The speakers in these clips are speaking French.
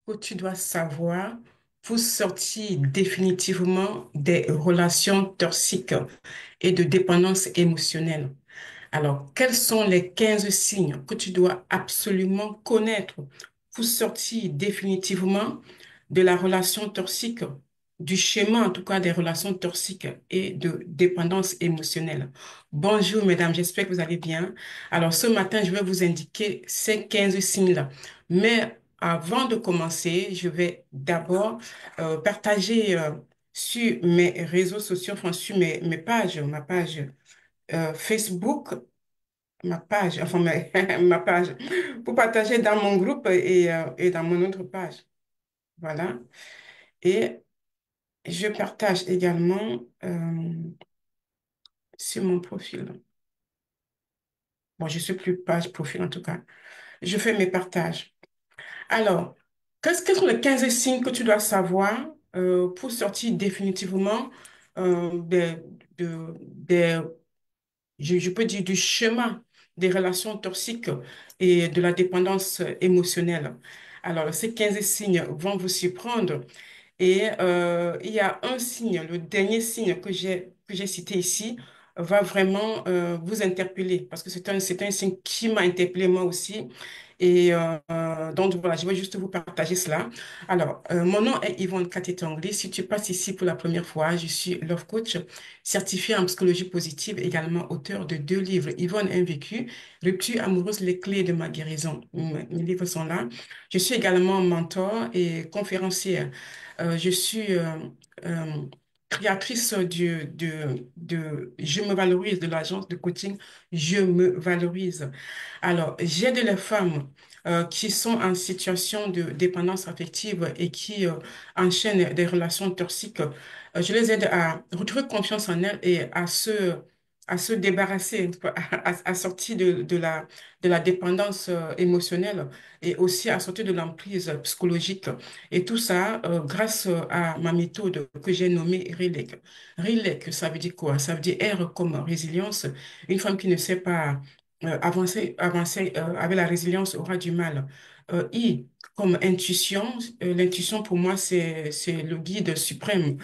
que tu dois savoir pour sortir définitivement des relations toxiques et de dépendance émotionnelle. Alors, quels sont les 15 signes que tu dois absolument connaître pour sortir définitivement de la relation toxique, du schéma en tout cas des relations toxiques et de dépendance émotionnelle? Bonjour mesdames, j'espère que vous allez bien. Alors, ce matin, je vais vous indiquer ces 15 signes-là. Mais avant de commencer, je vais d'abord partager sur mes réseaux sociaux, enfin sur mes pages, ma page Facebook, ma page, enfin ma page, pour partager dans mon groupe et dans mon autre page. Voilà. Et je partage également sur mon profil. Bon, je suis plus page profil en tout cas. Je fais mes partages. Alors, quels sont les 15 signes que tu dois savoir pour sortir définitivement des, des je peux dire du chemin des relations toxiques et de la dépendance émotionnelle. Alors, ces 15 signes vont vous surprendre. Et il y a un signe, le dernier signe que j'ai cité ici, va vraiment vous interpeller parce que c'est un signe qui m'a interpellé moi aussi. Et donc voilà, je vais juste vous partager cela. Alors, mon nom est Yvonne Katetongli. Si tu passes ici pour la première fois, je suis Love Coach, certifiée en psychologie positive, également auteur de 2 livres, Yvonne Invécue, Rupture amoureuse, les clés de ma guérison. Mes livres sont là. Je suis également mentor et conférencière. Je suis euh, créatrice de Je me valorise de l'agence de coaching Je me valorise. Alors, j'aide les femmes qui sont en situation de dépendance affective et qui enchaînent des relations toxiques. Je les aide à retrouver confiance en elles et à se débarrasser, à sortir de la dépendance émotionnelle et aussi à sortir de l'emprise psychologique. Et tout ça grâce à ma méthode que j'ai nommée RELEC. RELEC, ça veut dire quoi? Ça veut dire R comme résilience. Une femme qui ne sait pas avancer avec la résilience aura du mal. I comme intuition. L'intuition pour moi, c'est le guide suprême.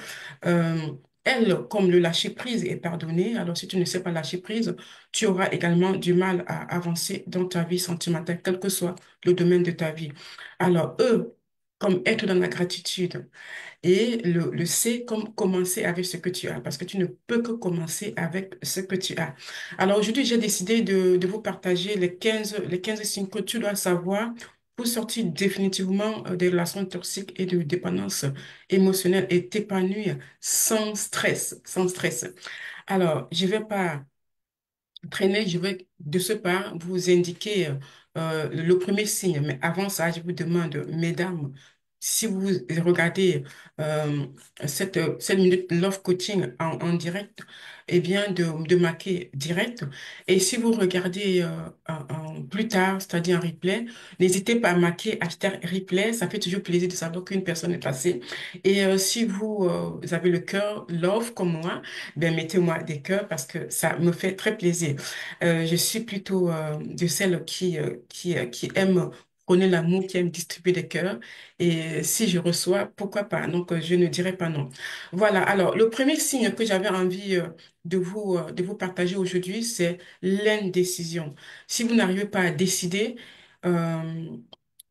Euh, L comme le lâcher prise et pardonner. Alors, si tu ne sais pas lâcher prise, tu auras également du mal à avancer dans ta vie sentimentale, quel que soit le domaine de ta vie. Alors, E comme être dans la gratitude. Et le C comme commencer avec ce que tu as, parce que tu ne peux que commencer avec ce que tu as. Alors aujourd'hui, j'ai décidé de vous partager les quinze signes que tu dois savoir pour sortir définitivement des relations toxiques et de dépendance émotionnelle et t'épanouir sans stress, sans stress. Alors, je vais pas traîner, je vais de ce pas vous indiquer le premier signe. Mais avant ça, je vous demande, mesdames, si vous regardez euh, cette minute Love Coaching en direct, eh bien de marquer direct. Et si vous regardez plus tard, c'est-à-dire en replay, n'hésitez pas à marquer hashtag replay. Ça fait toujours plaisir de savoir qu'une personne est passée. Et si vous avez le cœur Love comme moi, ben mettez-moi des cœurs parce que ça me fait très plaisir. Je suis plutôt de celles qui aiment prôner l'amour, qui aiment distribuer des cœurs. Et si je reçois, pourquoi pas? Donc, je ne dirai pas non. Voilà. Alors, le premier signe que j'avais envie de vous partager aujourd'hui, c'est l'indécision. Si vous n'arrivez pas à décider, euh,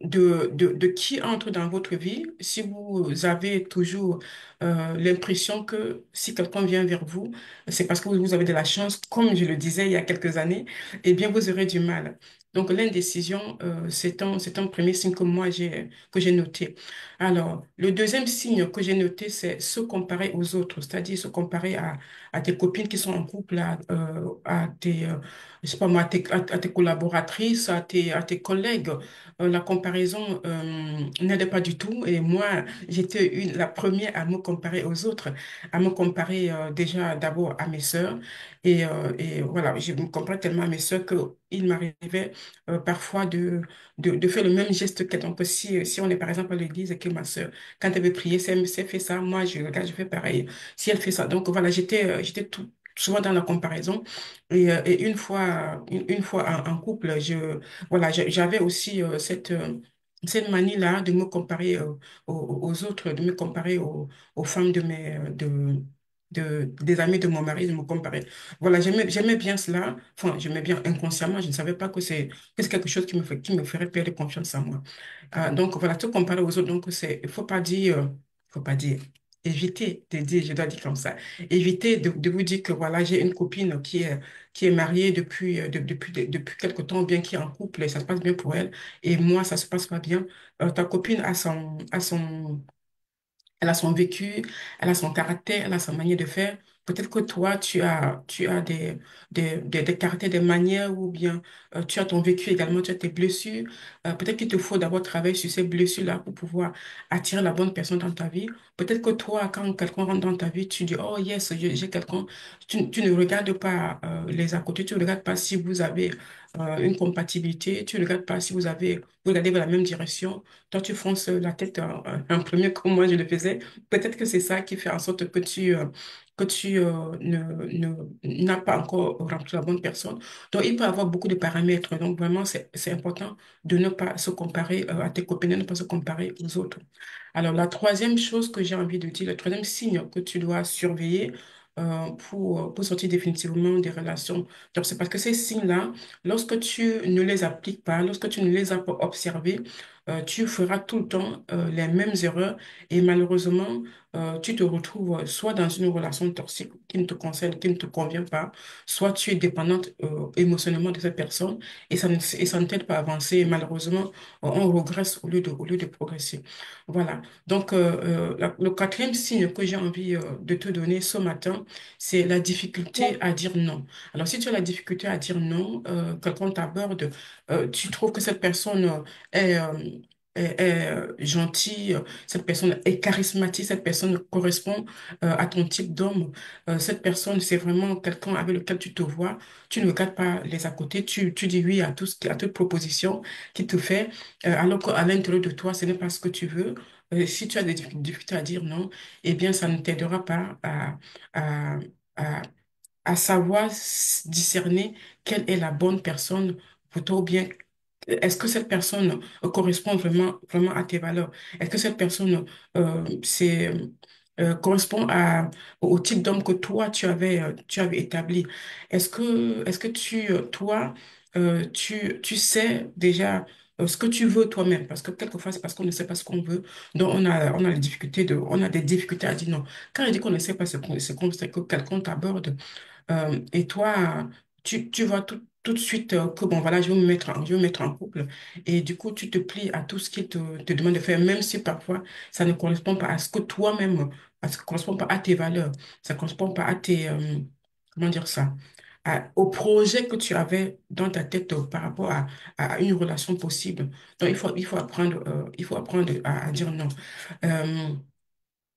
de qui entre dans votre vie, si vous avez toujours l'impression que si quelqu'un vient vers vous, c'est parce que vous avez de la chance, comme je le disais il y a quelques années, eh bien, vous aurez du mal. Donc, l'indécision, c'est un premier signe que j'ai noté. Alors, le deuxième signe que j'ai noté, c'est se comparer aux autres, c'est-à-dire se comparer à tes copines qui sont en couple, à tes, je sais pas moi, à tes collaboratrices, à tes collègues. La comparaison n'aide pas du tout. Et moi, j'étais la première à me comparer aux autres, à me comparer déjà d'abord à mes sœurs. Et voilà, je me comparais tellement à mes sœurs qu'il m'arrivait parfois de faire le même geste qu'elle. Donc, si on est par exemple à l'église et que ma sœur, quand elle veut prier, si elle fait ça, moi, je regarde, je fais pareil. Si elle fait ça. Donc, voilà, j'étais souvent dans la comparaison. Et une fois en couple, voilà, j'avais aussi cette manie-là de me comparer aux autres, de me comparer aux femmes des amis de mon mari, de me comparer. Voilà, j'aimais bien cela. Enfin, j'aimais bien inconsciemment. Je ne savais pas que c'est quelque chose qui me ferait perdre confiance en moi. Donc, voilà, te comparer aux autres. Donc, faut pas dire, éviter de dire, je dois dire comme ça. Éviter de vous dire que voilà, j'ai une copine qui est mariée depuis quelque temps, bien qui est en couple et ça se passe bien pour elle. Et moi, ça se passe pas bien. Ta copine elle a son vécu, elle a son caractère, elle a sa manière de faire. Peut-être que toi, tu as des caractères, des manières, ou bien tu as ton vécu également, tu as tes blessures. Peut-être qu'il te faut d'abord travailler sur ces blessures-là pour pouvoir attirer la bonne personne dans ta vie. Peut-être que toi, quand quelqu'un rentre dans ta vie, tu dis, oh yes, j'ai quelqu'un. Tu ne regardes pas les à côté, tu ne regardes pas si vous avez une compatibilité, tu ne regardes pas si vous regardez vers la même direction. Toi, tu fonces la tête un premier comme moi je le faisais. Peut-être que c'est ça qui fait en sorte que tu n'as pas encore rempli la bonne personne. Donc, il peut y avoir beaucoup de paramètres. Donc, vraiment, c'est important de ne pas se comparer à tes copines, de ne pas se comparer aux autres. Alors, la troisième chose que j'ai envie de dire, le troisième signe que tu dois surveiller pour sortir définitivement des relations. Donc, c'est parce que ces signes-là, lorsque tu ne les appliques pas, lorsque tu ne les as pas observés, tu feras tout le temps les mêmes erreurs et malheureusement, tu te retrouves soit dans une relation toxique qui ne te concerne, qui ne te convient pas, soit tu es dépendante émotionnellement de cette personne et ça ne t'aide pas à avancer. Et malheureusement, on regresse au lieu de progresser. Voilà. Donc, le quatrième signe que j'ai envie de te donner ce matin, c'est la difficulté à dire non. Alors, si tu as la difficulté à dire non, quelqu'un t'aborde, tu trouves que cette personne est, gentille, cette personne est charismatique, cette personne correspond à ton type d'homme, cette personne, c'est vraiment quelqu'un avec lequel tu te vois, tu ne regardes pas les à côté, tu dis oui à à toute proposition qu'il te fait, alors qu'à l'intérieur de toi, ce n'est pas ce que tu veux. Si tu as des difficultés à dire non, eh bien, ça ne t'aidera pas à, à, à savoir discerner quelle est la bonne personne pour toi, ou bien est-ce que cette personne correspond vraiment à tes valeurs? Est-ce que cette personne correspond au type d'homme que toi, tu avais établi? Est-ce que toi, tu sais déjà ce que tu veux toi-même? Parce que quelquefois, c'est parce qu'on ne sait pas ce qu'on veut. Donc, on a des difficultés à dire non. Quand je dis qu'on ne sait pas c'est que quelqu'un t'aborde et toi, tu vois tout de suite que bon, voilà, je vais me mettre en couple. Et du coup, tu te plies à tout ce qu'il te demande de faire, même si parfois ça ne correspond pas à ce que toi-même, ça ne correspond pas à tes valeurs, ça ne correspond pas à comment dire ça, au projet que tu avais dans ta tête par rapport à une relation possible. Donc, il faut apprendre à dire non. Euh,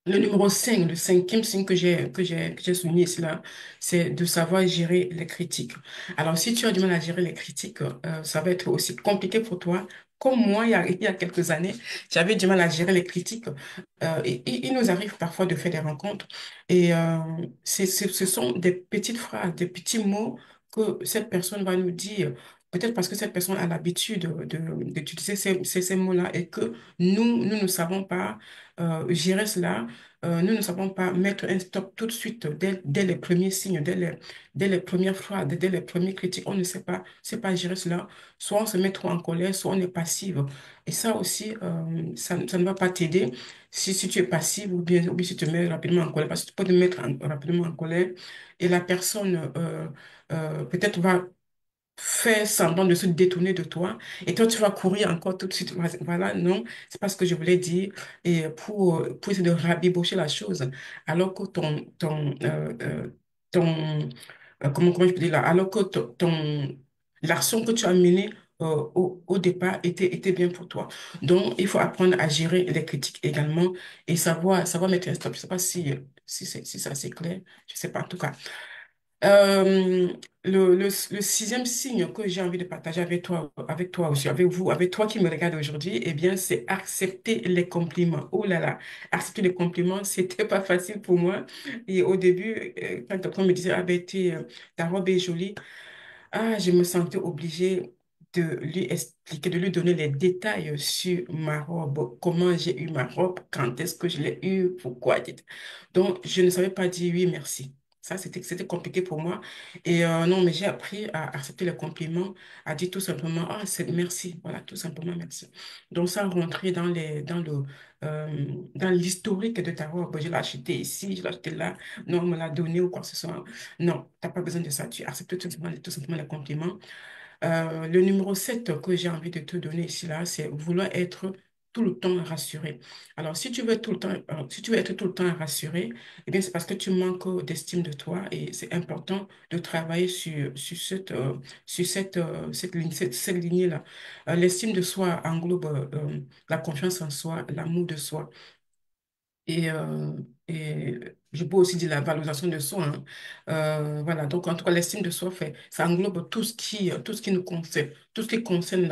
le numéro 5, le cinquième signe que j'ai souligné ici là, c'est de savoir gérer les critiques. Alors, si tu as du mal à gérer les critiques, ça va être aussi compliqué pour toi. Comme moi, il y a quelques années, j'avais du mal à gérer les critiques. Il nous arrive parfois de faire des rencontres et ce sont des petites phrases, des petits mots que cette personne va nous dire. Peut-être parce que cette personne a l'habitude d'utiliser ces mots-là et que nous ne savons pas gérer cela. Nous ne savons pas mettre un stop tout de suite dès les premiers signes, dès les premières phrases, dès les premières critiques. On ne sait pas gérer cela. Soit on se met trop en colère, soit on est passive. Et ça aussi, ça ne va pas t'aider si tu es passive ou bien si tu te mets rapidement en colère. Parce que tu peux te mettre rapidement en colère et la personne peut-être va fait semblant de se détourner de toi et toi tu vas courir encore tout de suite. Voilà, non, c'est pas ce que je voulais dire et pour essayer de rabibocher la chose alors que ton comment je peux dire là, alors que l'action que tu as menée au départ était bien pour toi. Donc, il faut apprendre à gérer les critiques également et savoir mettre un stop. Je sais pas si ça c'est clair. Je sais pas en tout cas. Euh, le sixième signe que j'ai envie de partager avec toi aussi, avec vous, avec toi qui me regarde aujourd'hui, eh bien, c'est accepter les compliments. Oh là là, accepter les compliments, c'était pas facile pour moi. Et au début, quand quelqu'un me disait, ah ben, ta robe est jolie, ah, je me sentais obligée. de lui expliquer, de lui donner les détails sur ma robe, comment j'ai eu ma robe, quand est-ce que je l'ai eue, pourquoi, etc. Donc, je ne savais pas dire oui, merci. Ça, c'était compliqué pour moi. Et non, mais j'ai appris à accepter les compliments, à dire tout simplement, ah, c'est merci. Voilà, tout simplement merci. Donc, ça rentrait dans l'historique de ta robe. Je l'ai acheté ici, je l'ai acheté là. Non, on me l'a donné ou quoi que ce soit. Non, tu n'as pas besoin de ça. Tu acceptes tout simplement les compliments. Le numéro 7 que j'ai envie de te donner ici, là, c'est vouloir être tout le temps rassuré. Alors, si tu veux tout le temps, si tu veux être tout le temps rassuré, eh bien, c'est parce que tu manques d'estime de toi et c'est important de travailler sur cette lignée-là. L'estime de soi englobe la confiance en soi, l'amour de soi. Et, euh, et je peux aussi dire la valorisation de soi, hein. Voilà, donc en tout cas, l'estime de soi, ça englobe tout ce qui nous concerne, tout ce qui concerne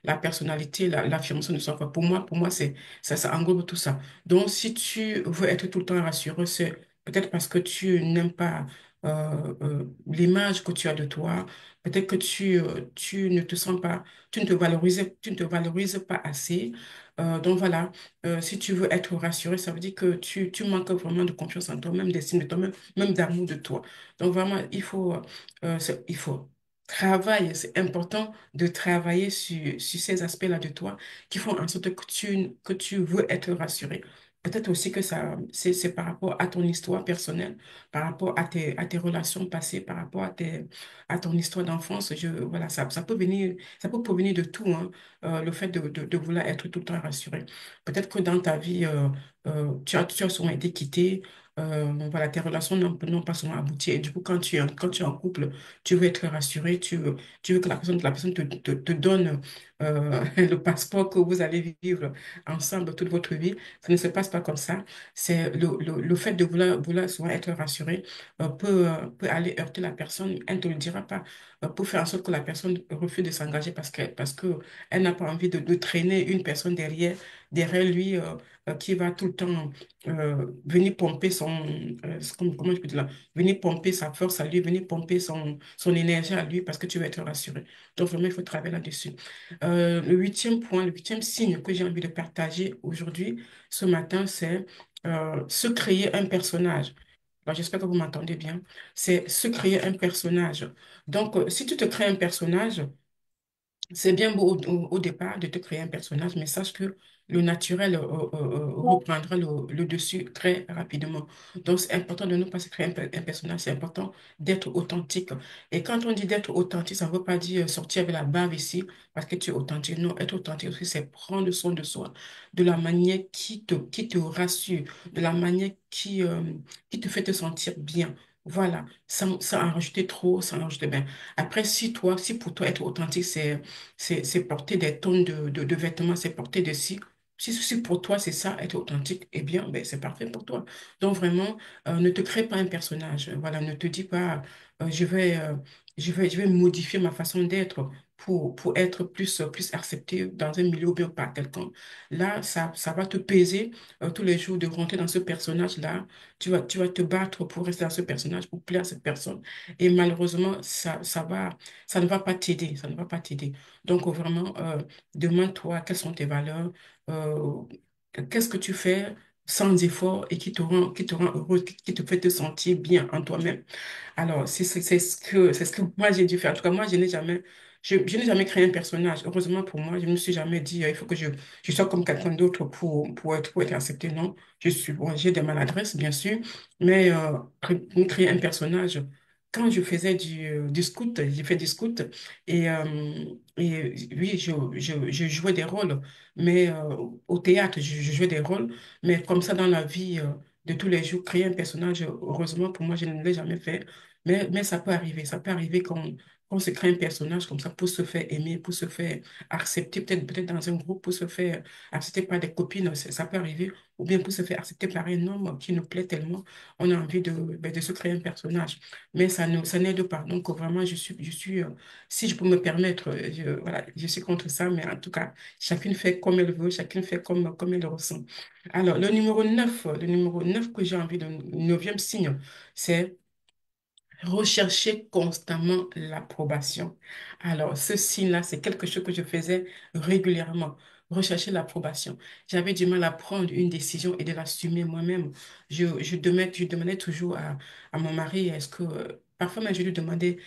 la personnalité, l'affirmation de soi. Enfin, pour moi ça englobe tout ça. Donc, si tu veux être tout le temps rassureux, c'est peut-être parce que tu n'aimes pas l'image que tu as de toi, peut-être que tu ne te sens pas, tu ne te valorises pas assez. Donc voilà. Si tu veux être rassuré, ça veut dire que tu manques vraiment de confiance en toi, même d'estime de toi, même d'amour de toi. Donc vraiment, il faut travailler. C'est important de travailler sur ces aspects-là de toi qui font en sorte que tu veux être rassuré. Peut-être aussi que c'est par rapport à ton histoire personnelle, par rapport à tes relations passées, par rapport à ton histoire d'enfance. Voilà, ça peut provenir de tout, hein, le fait de vouloir être tout le temps rassuré. Peut-être que dans ta vie, tu as souvent été quitté, voilà, tes relations n'ont pas souvent abouti. Et du coup, quand tu es en couple, tu veux être rassuré, tu veux que la personne te donne le passeport que vous allez vivre ensemble toute votre vie. Ça ne se passe pas comme ça. C'est le fait de vouloir souvent être rassuré peut aller heurter la personne. Elle ne te le dira pas pour faire en sorte que la personne refuse de s'engager parce que elle n'a pas envie de traîner une personne derrière lui qui va tout le temps venir pomper comment je peux dire là, venir pomper sa force à lui, venir pomper son énergie à lui parce que tu vas être rassuré. Donc vraiment, il faut travailler là-dessus. Le huitième point, le huitième signe que j'ai envie de partager aujourd'hui, ce matin, c'est se créer un personnage. Alors, j'espère que vous m'entendez bien. C'est se créer un personnage. Donc, si tu te crées un personnage, c'est bien beau au départ de te créer un personnage, mais sache que le naturel reprendra le dessus très rapidement. Donc, c'est important de ne pas se créer un personnage, c'est important d'être authentique. Et quand on dit d'être authentique, ça ne veut pas dire sortir avec la bave ici parce que tu es authentique. Non, être authentique aussi, c'est prendre soin de soi, de la manière qui te rassure, de la manière qui te fait te sentir bien. Voilà, sans en rajouter trop, sans en rajouter bien. Après, si pour toi être authentique, c'est porter des tonnes de vêtements, c'est porter de si pour toi c'est ça, être authentique, eh bien, ben, c'est parfait pour toi. Donc vraiment, ne te crée pas un personnage. Voilà, ne te dis pas, je vais modifier ma façon d'être pour être plus accepté dans un milieu ou bien par quelqu'un. Là, ça va te peser tous les jours de rentrer dans ce personnage-là. Tu vas te battre pour rester dans ce personnage, pour plaire à cette personne. Et malheureusement, ça ne va pas t'aider, ça ne va pas t'aider. Donc, vraiment, demande-toi quelles sont tes valeurs, euh, qu'est-ce que tu fais sans effort et qui te rend heureux, qui te fait te sentir bien en toi-même. Alors, c'est ce que moi j'ai dû faire. En tout cas, moi, je n'ai jamais créé un personnage. Heureusement pour moi, je ne me suis jamais dit, il faut que je sois comme quelqu'un d'autre pour être accepté. Non, bon, j'ai des maladresses, bien sûr, mais créer un personnage. Quand je faisais du scout, j'ai fait du scout et oui, je jouais des rôles, mais au théâtre, je jouais des rôles, mais comme ça dans la vie de tous les jours, créer un personnage, heureusement pour moi, je ne l'ai jamais fait. Mais ça peut arriver qu'on se crée un personnage comme ça pour se faire aimer, pour se faire accepter, peut-être dans un groupe, pour se faire accepter par des copines, ça peut arriver, ou bien pour se faire accepter par un homme qui nous plaît tellement, on a envie de se créer un personnage. Mais ça n'aide pas. Donc vraiment, si je peux me permettre, voilà, je suis contre ça, mais en tout cas, chacune fait comme elle veut, chacune fait comme elle le ressent. Alors, le numéro 9 que j'ai envie de, neuvième signe, c'est rechercher constamment l'approbation. Alors, ce signe-là, c'est quelque chose que je faisais régulièrement, rechercher l'approbation. J'avais du mal à prendre une décision et de l'assumer moi-même. Je demandais toujours à mon mari, est-ce que, parfois même, je lui demandais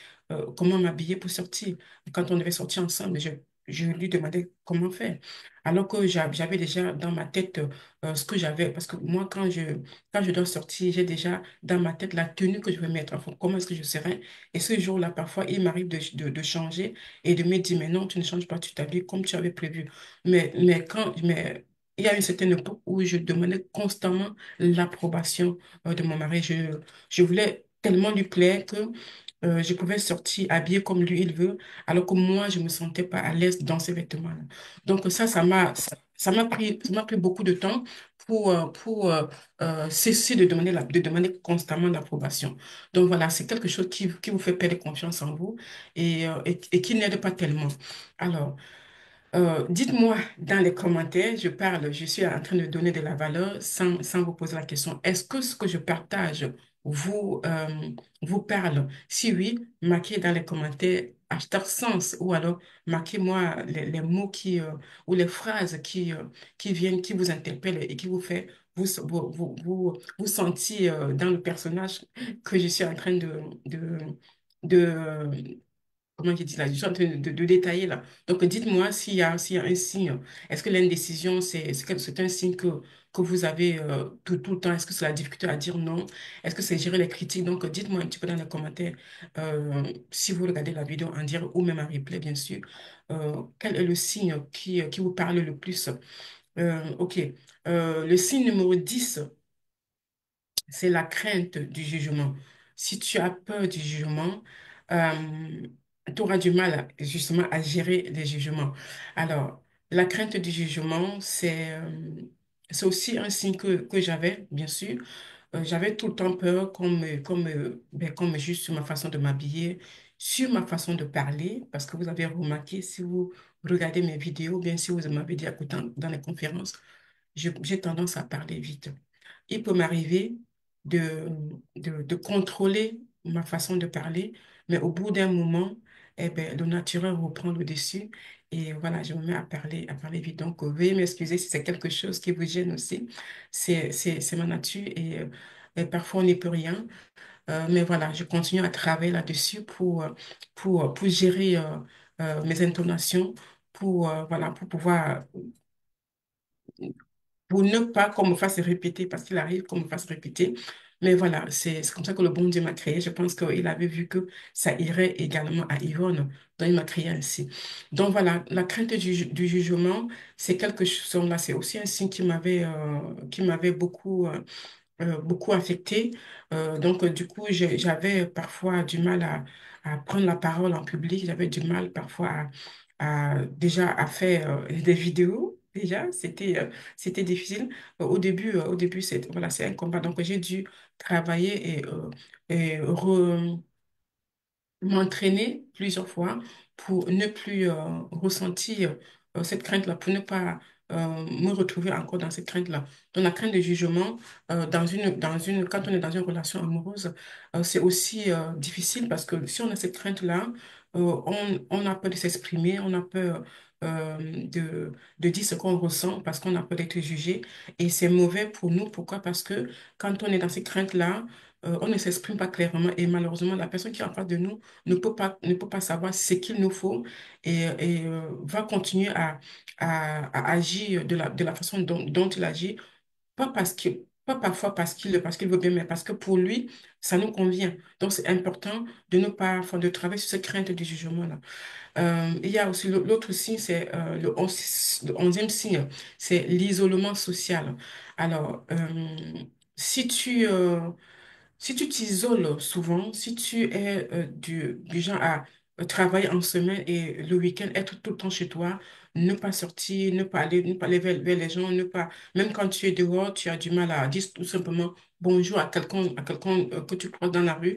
comment m'habiller pour sortir. Quand on devait sortir ensemble, je lui demandais comment faire. Alors que j'avais déjà dans ma tête ce que j'avais, parce que moi, quand je dois sortir, j'ai déjà dans ma tête la tenue que je vais mettre, enfin, comment est-ce que je serai. Et ce jour-là, parfois, il m'arrive de changer et de me dire, mais non, tu ne changes pas, tu t'habilles comme tu avais prévu. Mais il y a une certaine époque où je demandais constamment l'approbation de mon mari. Je voulais tellement lui plaire que je pouvais sortir habillée comme lui il veut, alors que moi, je ne me sentais pas à l'aise dans ces vêtements-là. Donc ça m'a pris beaucoup de temps pour cesser de demander constamment l'approbation. Donc voilà, c'est quelque chose qui vous fait perdre confiance en vous et qui n'aide pas tellement. Alors, dites-moi dans les commentaires, je suis en train de donner de la valeur sans vous poser la question. Est-ce que ce que je partage vous parle? Si oui, marquez dans les commentaires hashtag sens ou alors marquez-moi les mots ou les phrases qui viennent, qui vous interpellent et qui vous fait vous sentir dans le personnage que je suis en train de comment j'ai dit là, je suis en train de détailler là. Donc, dites-moi s'il y a un signe. Est-ce que l'indécision, c'est un signe que vous avez tout le temps? Est-ce que c'est la difficulté à dire non? Est-ce que c'est gérer les critiques? Donc, dites-moi un petit peu dans les commentaires, si vous regardez la vidéo en direct ou même en replay, bien sûr, quel est le signe qui vous parle le plus? OK. Le signe numéro 10 c'est la crainte du jugement. Si tu as peur du jugement, tu auras du mal justement à gérer les jugements. Alors, la crainte du jugement, c'est aussi un signe que j'avais, bien sûr. J'avais tout le temps peur qu'on me juge sur ma façon de m'habiller, sur ma façon de parler, parce que vous avez remarqué, si vous regardez mes vidéos, bien sûr, vous m'avez dit écoutant dans les conférences, j'ai tendance à parler vite. Il peut m'arriver de, de contrôler ma façon de parler, mais au bout d'un moment, eh ben, le naturel reprend le dessus et voilà, je me mets à parler vite. Donc, veuillez m'excuser si c'est quelque chose qui vous gêne aussi. C'est ma nature et parfois on n'y peut rien. Mais voilà, je continue à travailler là-dessus pour gérer mes intonations, voilà, pour pouvoir pour ne pas qu'on me fasse répéter, parce qu'il arrive qu'on me fasse répéter. Mais voilà, c'est comme ça que le bon Dieu m'a créé. Je pense qu'il avait vu que ça irait également à Yvonne, donc il m'a créé ainsi. Donc voilà, la crainte du jugement, c'est quelque chose, là, c'est aussi un signe qui m'avait beaucoup affectée. Donc, du coup, j'avais parfois du mal à prendre la parole en public. J'avais du mal parfois déjà à faire des vidéos. Déjà, c'était difficile. Au début, voilà, c'est un combat. Donc, j'ai dû travailler et m'entraîner plusieurs fois pour ne plus ressentir cette crainte-là, pour ne pas me retrouver encore dans cette crainte-là. Donc, la crainte de jugement, quand on est dans une relation amoureuse, c'est aussi difficile parce que si on a cette crainte-là, on a peur de s'exprimer, on a peur de dire ce qu'on ressent parce qu'on a peur d'être jugé. Et c'est mauvais pour nous. Pourquoi? Parce que quand on est dans cette crainte-là, on ne s'exprime pas clairement et malheureusement, la personne qui est en face de nous ne peut pas savoir ce qu'il nous faut et va continuer à agir de la façon dont il agit, pas parfois parce qu'il veut bien, mais parce que pour lui, ça nous convient. Donc, c'est important de ne pas, enfin, de travailler sur cette crainte du jugement-là. Il y a aussi l'autre signe, c'est le 11e signe, c'est l'isolement social. Alors, si tu t'isoles souvent, si tu es du genre à travailler en semaine et le week-end être tout le temps chez toi, ne pas sortir, ne pas aller vers les gens, même quand tu es dehors, tu as du mal à dire tout simplement bonjour à quelqu'un que tu croises dans la rue.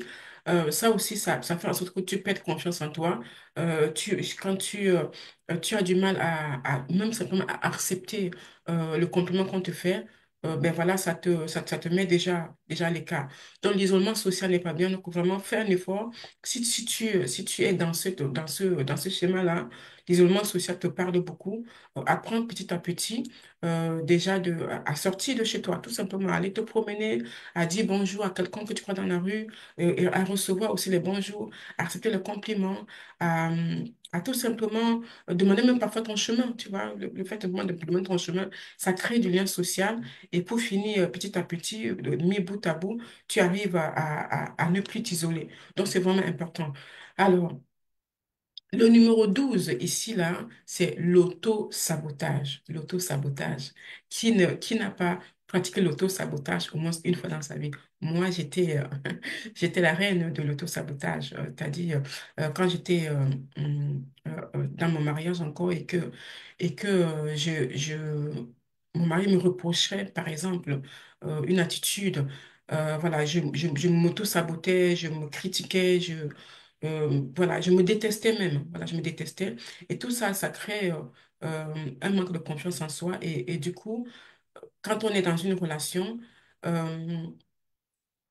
Ça aussi, ça fait en sorte que tu perds confiance en toi. Quand tu as du mal à même simplement à accepter le compliment qu'on te fait, ben voilà, ça te met déjà à l'écart. Donc, l'isolement social n'est pas bien. Donc, vraiment, fais un effort. Si tu es dans ce schéma-là, l'isolement social te parle beaucoup. Apprends petit à petit, déjà à sortir de chez toi, tout simplement, aller te promener, à dire bonjour à quelqu'un que tu crois dans la rue, et à recevoir aussi les bonjours, à accepter le compliment, à tout simplement demander même parfois ton chemin, tu vois, le fait de demander ton chemin, ça crée du lien social et pour finir petit à petit, mis bout à bout, tu arrives à ne plus t'isoler. Donc, c'est vraiment important. Alors, le numéro 12 ici, là, c'est l'auto-sabotage. L'auto-sabotage. Qui n'a pas pratiqué l'auto-sabotage au moins une fois dans sa vie? Moi, j'étais la reine de l'auto-sabotage. C'est-à-dire, quand j'étais dans mon mariage encore et que mon mari me reprocherait, par exemple, une attitude, voilà, je m'auto-sabotais, je me critiquais, voilà, je me détestais même. Voilà, je me détestais. Et tout ça, ça crée un manque de confiance en soi. Et du coup, quand on est dans une relation, euh,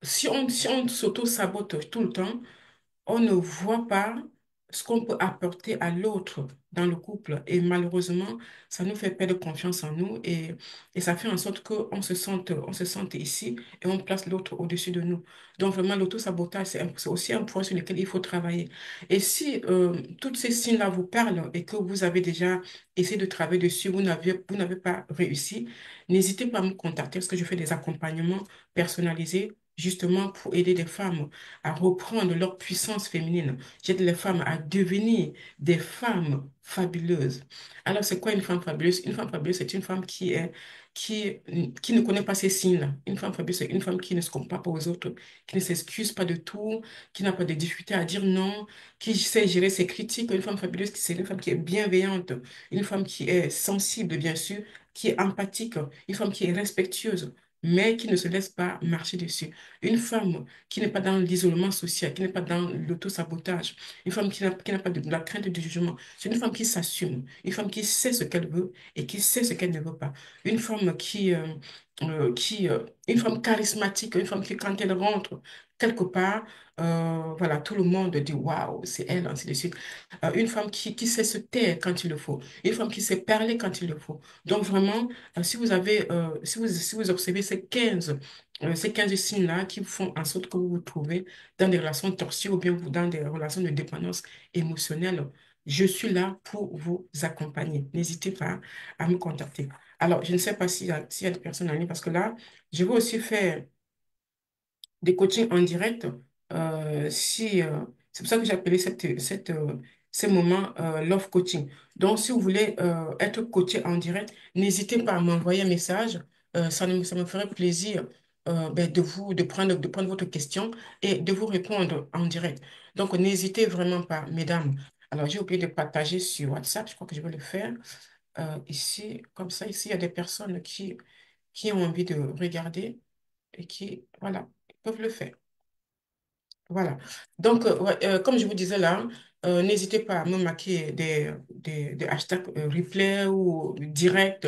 si on s'auto-sabote tout le temps, on ne voit pas ce qu'on peut apporter à l'autre dans le couple. Et malheureusement, ça nous fait perdre confiance en nous et ça fait en sorte on se sente ici et on place l'autre au-dessus de nous. Donc vraiment, l'auto-sabotage, c'est aussi un point sur lequel il faut travailler. Et si tous ces signes-là vous parlent et que vous avez déjà essayé de travailler dessus, vous n'avez pas réussi, n'hésitez pas à me contacter parce que je fais des accompagnements personnalisés justement pour aider des femmes à reprendre leur puissance féminine. J'aide les femmes à devenir des femmes fabuleuses. Alors, c'est quoi une femme fabuleuse? Une femme fabuleuse, c'est une femme qui ne connaît pas ces signes-là. Une femme fabuleuse, c'est une femme qui ne se compare pas aux autres, qui ne s'excuse pas de tout, qui n'a pas de difficulté à dire non, qui sait gérer ses critiques. Une femme fabuleuse, c'est une femme qui est bienveillante, une femme qui est sensible, bien sûr, qui est empathique, une femme qui est respectueuse, mais qui ne se laisse pas marcher dessus. Une femme qui n'est pas dans l'isolement social, qui n'est pas dans l'auto-sabotage, une femme qui n'a pas de la crainte du jugement. C'est une femme qui s'assume, une femme qui sait ce qu'elle veut et qui sait ce qu'elle ne veut pas. Une femme une femme charismatique, une femme qui, quand elle rentre quelque part, voilà, tout le monde dit waouh, c'est elle, ainsi de suite. Une femme qui sait se taire quand il le faut, une femme qui sait parler quand il le faut. Donc vraiment, si vous observez ces 15 signes-là qui font en sorte que vous vous trouvez dans des relations toxiques ou bien dans des relations de dépendance émotionnelle, je suis là pour vous accompagner. N'hésitez pas à me contacter. Alors, je ne sais pas s'il y a des personnes en ligne parce que là, je vais aussi faire des coachings en direct. C'est pour ça que j'ai appelé ces moments love coaching. Donc, si vous voulez être coaché en direct, n'hésitez pas à m'envoyer un message. Ça me ferait plaisir ben, de prendre votre question et de vous répondre en direct. Donc, n'hésitez vraiment pas, mesdames. Alors, j'ai oublié de partager sur WhatsApp. Je crois que je vais le faire ici. Comme ça, ici, il y a des personnes qui ont envie de regarder et qui, voilà, peuvent le faire. Voilà. Donc, ouais, comme je vous disais là, n'hésitez pas à me marquer des hashtags replay ou direct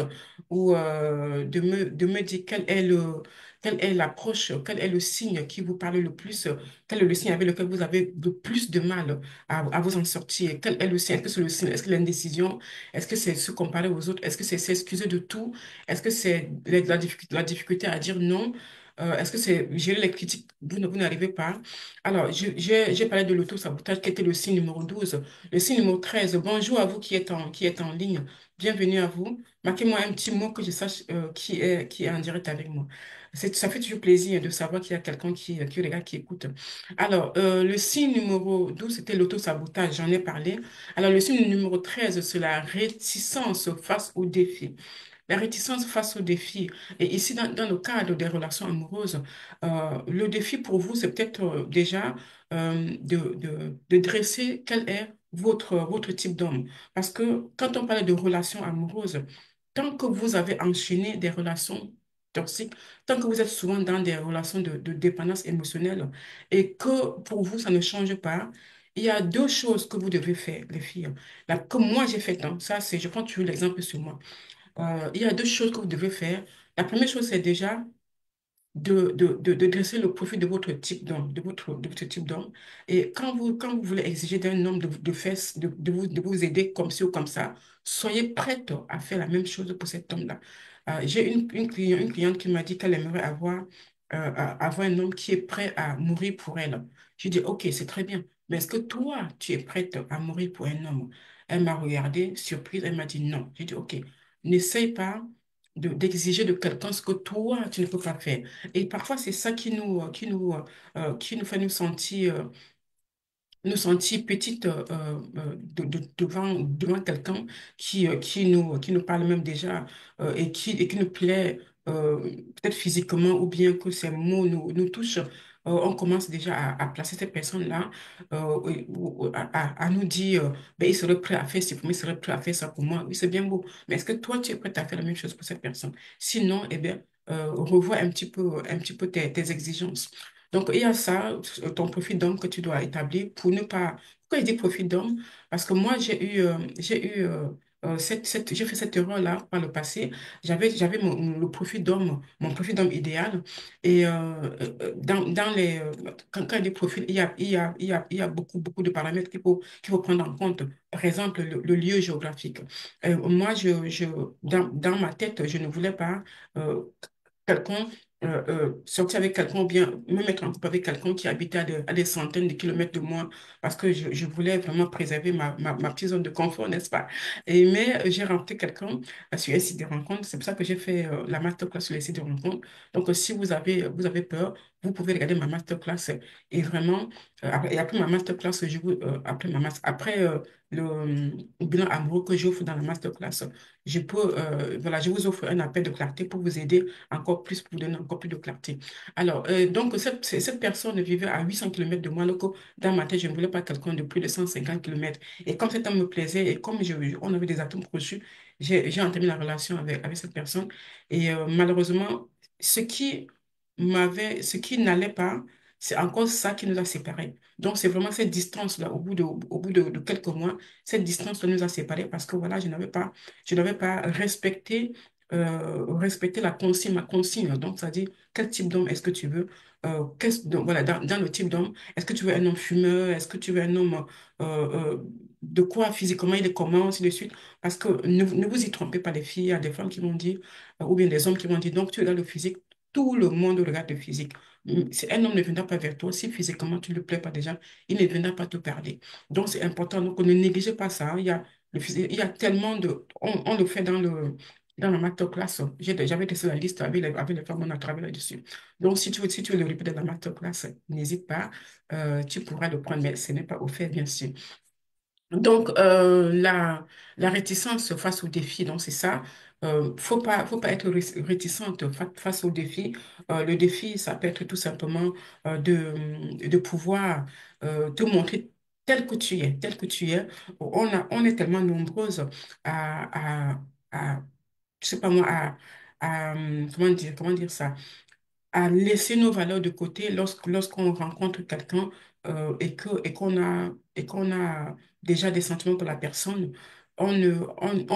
ou de me dire quelle est l'approche, quel est le signe qui vous parle le plus, quel est le signe avec lequel vous avez le plus de mal à vous en sortir. Quel est le signe? Est-ce que c'est le signe? Est-ce que l'indécision? Est-ce que c'est se comparer aux autres? Est-ce que c'est s'excuser de tout? Est-ce que c'est la difficulté à dire non? Est-ce que c'est gérer les critiques? Vous n'arrivez pas. Alors, j'ai parlé de l'auto-sabotage qui était le signe numéro 12. Le signe numéro 13. Bonjour à vous qui êtes en ligne. Bienvenue à vous. Marquez-moi un petit mot que je sache qui est en direct avec moi. Ça fait toujours plaisir de savoir qu'il y a quelqu'un qui regarde, qui écoute. Alors, le signe numéro 12, c'était l'auto-sabotage. J'en ai parlé. Alors, le signe numéro 13, c'est la réticence face au défi. La réticence face au défi. Et ici, dans le cadre des relations amoureuses, le défi pour vous, c'est peut-être déjà de dresser quel est votre type d'homme. Parce que quand on parle de relations amoureuses, tant que vous avez enchaîné des relations toxiques, tant que vous êtes souvent dans des relations de dépendance émotionnelle et que pour vous, ça ne change pas, il y a deux choses que vous devez faire, les filles. Comme moi, j'ai fait, hein, ça, c'est, je prends toujours l'exemple sur moi. Il y a deux choses que vous devez faire. La première chose, c'est déjà de dresser le profil de votre type d'homme, de votre type d'homme. Et quand vous voulez exiger d'un homme de faire, de vous aider comme ci ou comme ça, soyez prête à faire la même chose pour cet homme-là. J'ai une cliente qui m'a dit qu'elle aimerait avoir un homme qui est prêt à mourir pour elle. J'ai dit, OK, c'est très bien. Mais est-ce que toi, tu es prête à mourir pour un homme? Elle m'a regardée, surprise, elle m'a dit non. J'ai dit, OK, n'essaye pas d'exiger de quelqu'un ce que toi, tu ne peux pas faire. Et parfois, c'est ça qui nous fait nous sentir petites devant quelqu'un qui nous parle même déjà et qui nous plaît peut-être physiquement ou bien que ces mots nous touchent. On commence déjà à placer ces personnes-là à nous dire ben, il serait prêt à faire ci pour moi, il serait prêt à faire ça pour moi. Oui, c'est bien beau. Mais est-ce que toi, tu es prêt à faire la même chose pour cette personne? Sinon, eh bien, revois un petit peu tes exigences. Donc, il y a ça, ton profil d'homme que tu dois établir pour ne pas... Pourquoi je dis profil d'homme? Parce que moi, j'ai fait cette erreur-là par le passé. J'avais le profil d'homme, mon profil d'homme idéal. Et dans quand il y a des profils, il y a beaucoup de paramètres qu'il faut prendre en compte. Par exemple, le lieu géographique. Moi, dans ma tête, je ne voulais pas euh, quelqu'un, sortir avec quelqu'un ou bien me mettre en couple avec quelqu'un qui habitait à des centaines de kilomètres de moi parce que je voulais vraiment préserver ma petite zone de confort, n'est-ce pas? Mais j'ai rencontré quelqu'un sur un site de rencontre. C'est pour ça que j'ai fait la masterclass sur les sites de rencontre. Donc, si vous avez peur, vous pouvez regarder ma masterclass et vraiment, et après ma masterclass, après le bilan amoureux que j'offre dans la masterclass, voilà, je vous offre un appel de clarté pour vous aider encore plus, pour vous donner encore plus de clarté. Alors, donc, cette personne vivait à 800 kilomètres de moi, donc dans ma tête, je ne voulais pas quelqu'un de plus de 150 kilomètres. Et comme cet homme me plaisait et comme on avait des atomes crochus, j'ai entamé la relation avec cette personne. Et malheureusement, ce qui n'allait pas, c'est encore ça qui nous a séparés. Donc, c'est vraiment cette distance-là, au bout de quelques mois, cette distance-là nous a séparés parce que voilà, je n'avais pas respecté la consigne, ma consigne. Donc, ça dit, quel type d'homme est-ce que tu veux? Donc, voilà, dans le type d'homme, est-ce que tu veux un homme fumeur? Est-ce que tu veux un homme de quoi physiquement il est comment, ainsi de suite? Parce que ne vous y trompez pas, les filles, il y a des femmes qui vont dire, ou bien des hommes qui vont dire, donc tu regardes le physique, tout le monde regarde le physique. Si un homme ne viendra pas vers toi, si physiquement tu ne le plais pas déjà, il ne viendra pas te parler. Donc, c'est important. Donc, ne négligez pas ça, hein. Il y a tellement de... On le fait dans la masterclass. J'avais laissé la liste avec les femmes, on a travaillé là-dessus. Donc, si tu veux le replay de la masterclass, n'hésite pas, tu pourras le prendre, mais ce n'est pas offert, bien sûr. Donc, la réticence face au défi, donc c'est ça. Faut pas être réticente face au défi. Le défi, ça peut être tout simplement de pouvoir te montrer tel que tu es. On est tellement nombreuses à je sais pas moi, comment dire ça? À laisser nos valeurs de côté lorsqu'on rencontre quelqu'un et qu'on a déjà des sentiments pour la personne, on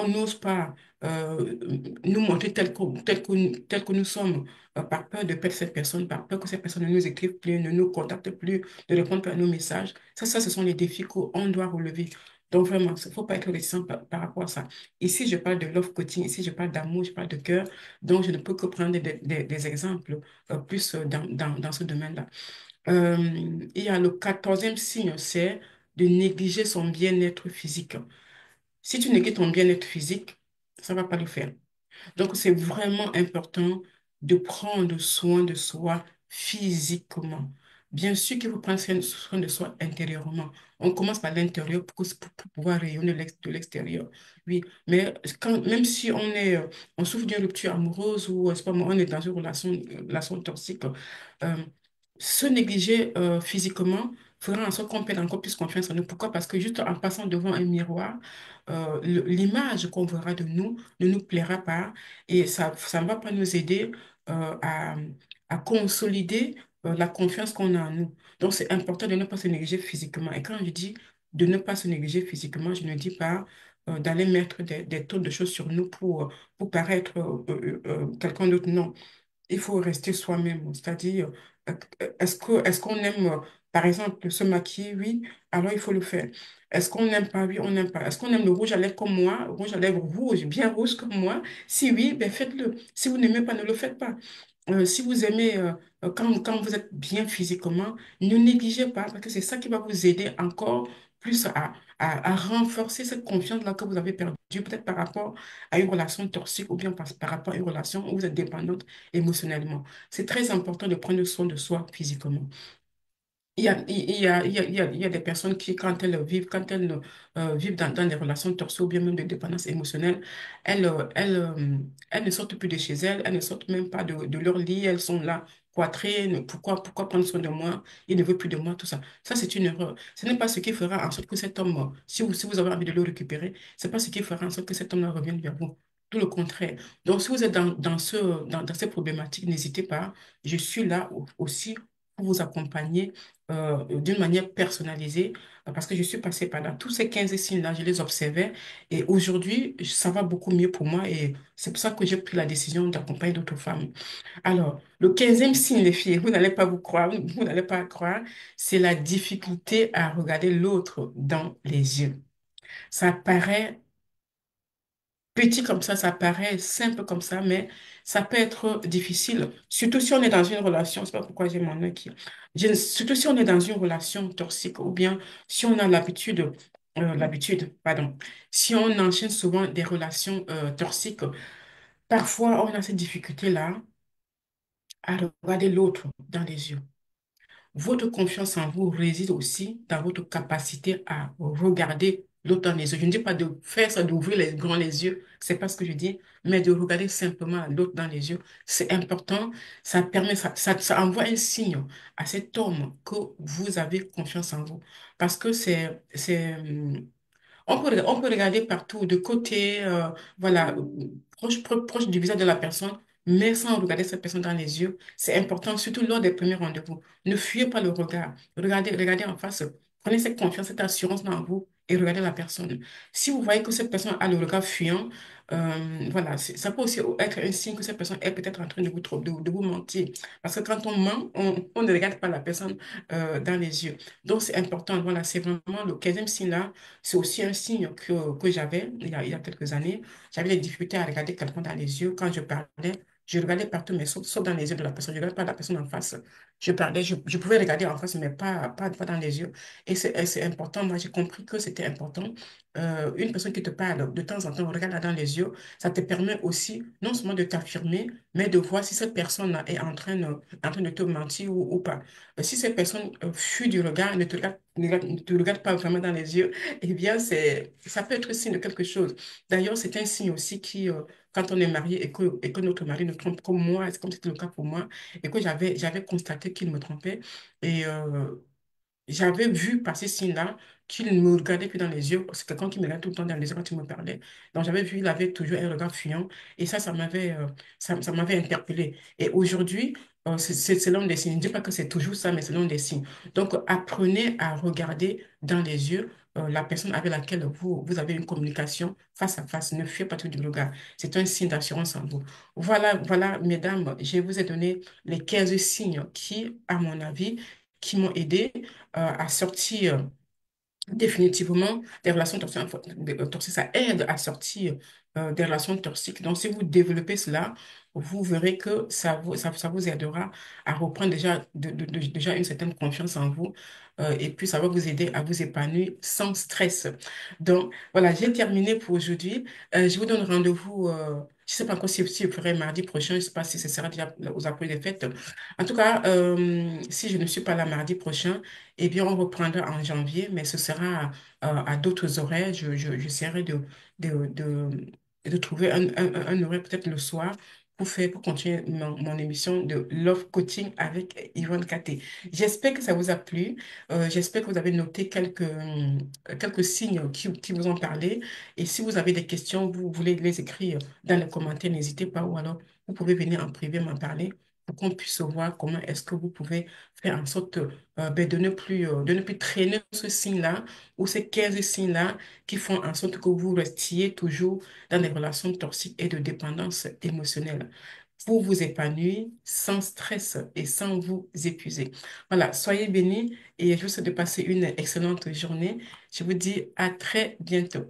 n'ose pas euh, nous montrer tel que nous sommes par peur de perdre cette personne, par peur que cette personne ne nous écrive plus, ne nous contacte plus, ne réponde pas à nos messages. Ça, ce sont les défis qu'on doit relever. Donc vraiment, il ne faut pas être réticent par rapport à ça. Ici, je parle de love coaching, ici, je parle d'amour, je parle de cœur. Donc, je ne peux que prendre des exemples plus dans ce domaine-là. Il y a le quatorzième signe, c'est de négliger son bien-être physique. Si tu négliges ton bien-être physique, ça ne va pas le faire. Donc, c'est vraiment important de prendre soin de soi physiquement. Bien sûr qu'il faut prendre soin de soi intérieurement. On commence par l'intérieur pour pouvoir rayonner de l'extérieur. Oui, mais même si on souffre d'une rupture amoureuse ou c'est pas moi, on est dans une relation toxique, euh, se négliger physiquement fera en sorte qu'on perde encore plus confiance en nous. Pourquoi? Parce que juste en passant devant un miroir, l'image qu'on verra de nous ne nous plaira pas et ça ne va pas nous aider euh, à, à consolider la confiance qu'on a en nous. Donc, c'est important de ne pas se négliger physiquement. Et quand je dis de ne pas se négliger physiquement, je ne dis pas d'aller mettre des tonnes de choses sur nous pour paraître quelqu'un d'autre. Non, il faut rester soi-même. C'est-à-dire, est-ce qu'on aime, par exemple, se maquiller? Oui, alors il faut le faire. Est-ce qu'on n'aime pas? Oui, on n'aime pas. Est-ce qu'on aime le rouge à lèvres comme moi? Rouge à lèvres rouge, bien rouge comme moi? Si oui, ben faites-le. Si vous n'aimez pas, ne le faites pas. Si vous aimez, quand vous êtes bien physiquement, ne négligez pas, parce que c'est ça qui va vous aider encore plus à renforcer cette confiance-là que vous avez perdue, peut-être par rapport à une relation toxique ou bien par rapport à une relation où vous êtes dépendante émotionnellement. C'est très important de prendre soin de soi physiquement. Il y a des personnes qui, quand elles vivent dans des relations toxiques ou bien même de dépendance émotionnelle, elles ne sortent plus de chez elles, elles ne sortent même pas de leur lit, elles sont là, cloîtrées. Pourquoi prendre soin de moi? Il ne veut plus de moi, tout ça. Ça, c'est une erreur. Ce n'est pas ce qui fera en sorte que cet homme, si vous avez envie de le récupérer, c'est pas ce qui fera en sorte que cet homme-là revienne vers vous. Tout le contraire. Donc, si vous êtes dans ces problématiques, n'hésitez pas. Je suis là aussi pour vous accompagner d'une manière personnalisée, parce que je suis passée par là. Tous ces 15 signes-là, je les observais et aujourd'hui, ça va beaucoup mieux pour moi et c'est pour ça que j'ai pris la décision d'accompagner d'autres femmes. Alors, le 15e signe, les filles, vous n'allez pas vous croire, vous n'allez pas croire, c'est la difficulté à regarder l'autre dans les yeux. Ça paraît petit comme ça paraît simple comme ça, mais ça peut être difficile, surtout si on est dans une relation, c'est pas pourquoi j'ai mon œil qui... Surtout si on est dans une relation toxique ou bien si on a pardon, si on enchaîne souvent des relations toxiques, parfois on a cette difficulté-là à regarder l'autre dans les yeux. Votre confiance en vous réside aussi dans votre capacité à regarder l'autre dans les yeux. Je ne dis pas de faire ça, d'ouvrir les yeux, c'est pas ce que je dis, mais de regarder simplement l'autre dans les yeux. C'est important, ça permet, ça envoie un signe à cet homme que vous avez confiance en vous. Parce que on peut regarder partout, de côté, voilà, proche du visage de la personne, mais sans regarder cette personne dans les yeux. C'est important, surtout lors des premiers rendez-vous. Ne fuyez pas le regard. Regardez en face. Prenez cette confiance, cette assurance dans vous et regardez la personne. Si vous voyez que cette personne a le regard fuyant, voilà, ça peut aussi être un signe que cette personne est peut-être en train de de vous mentir. Parce que quand on ment, on ne regarde pas la personne dans les yeux. Donc, c'est important. Voilà, c'est vraiment le 15e signe là. C'est aussi un signe que j'avais il y a quelques années. J'avais des difficultés à regarder quelqu'un dans les yeux. Quand je parlais, je regardais partout, mais sauf dans les yeux de la personne. Je ne regardais pas la personne en face. Je parlais, je pouvais regarder en face, mais pas dans les yeux. Et c'est important. Moi, j'ai compris que c'était important. Une personne qui te parle de temps en temps, regarde-la dans les yeux. Ça te permet aussi non seulement de t'affirmer, mais de voir si cette personne est en train de te mentir ou pas. Si cette personne fuit du regard, ne te regarde pas vraiment dans les yeux, eh bien, ça peut être signe de quelque chose. D'ailleurs, c'est un signe aussi quand on est marié et que notre mari nous trompe comme moi, c'est comme c'était le cas pour moi, et que j'avais constaté qu'il me trompait. Et j'avais vu par ces signes-là qu'il ne me regardait plus dans les yeux. C'est quelqu'un qui me regardait tout le temps dans les yeux quand il me parlait. Donc j'avais vu, il avait toujours un regard fuyant. Et ça m'avait interpellée. Et aujourd'hui, c'est l'un des signes. Je ne dis pas que c'est toujours ça, mais c'est l'un des signes. Donc apprenez à regarder dans les yeux la personne avec laquelle vous avez une communication face à face. Ne fuyez pas tout du regard. C'est un signe d'assurance en vous. Voilà, mesdames, je vous ai donné les 15 signes qui, à mon avis, qui m'ont aidé à sortir définitivement des relations toxiques. Enfin, toxiques, ça aide à sortir des relations toxiques. Donc, si vous développez cela, vous verrez que ça vous aidera à reprendre déjà une certaine confiance en vous. Et puis, ça va vous aider à vous épanouir sans stress. Donc, voilà, j'ai terminé pour aujourd'hui. Je vous donne rendez-vous. Je ne sais pas encore si je ferai mardi prochain. Je ne sais pas si ce sera déjà aux approches des fêtes. En tout cas, si je ne suis pas là mardi prochain, eh bien, on reprendra en janvier, mais ce sera à d'autres horaires. J'essaierai de trouver un horaire peut-être le soir pour continuer mon émission de Love Coaching avec Yvonne Katé. J'espère que ça vous a plu. J'espère que vous avez noté quelques signes qui vous ont parlé. Et si vous avez des questions, vous voulez les écrire dans les commentaires, n'hésitez pas. Ou alors, vous pouvez venir en privé m'en parler pour qu'on puisse voir comment est-ce que vous pouvez faire en sorte de ne plus traîner ce signe-là ou ces 15 signes-là qui font en sorte que vous restiez toujours dans des relations toxiques et de dépendance émotionnelle pour vous épanouir sans stress et sans vous épuiser. Voilà, soyez bénis et je vous souhaite de passer une excellente journée. Je vous dis à très bientôt.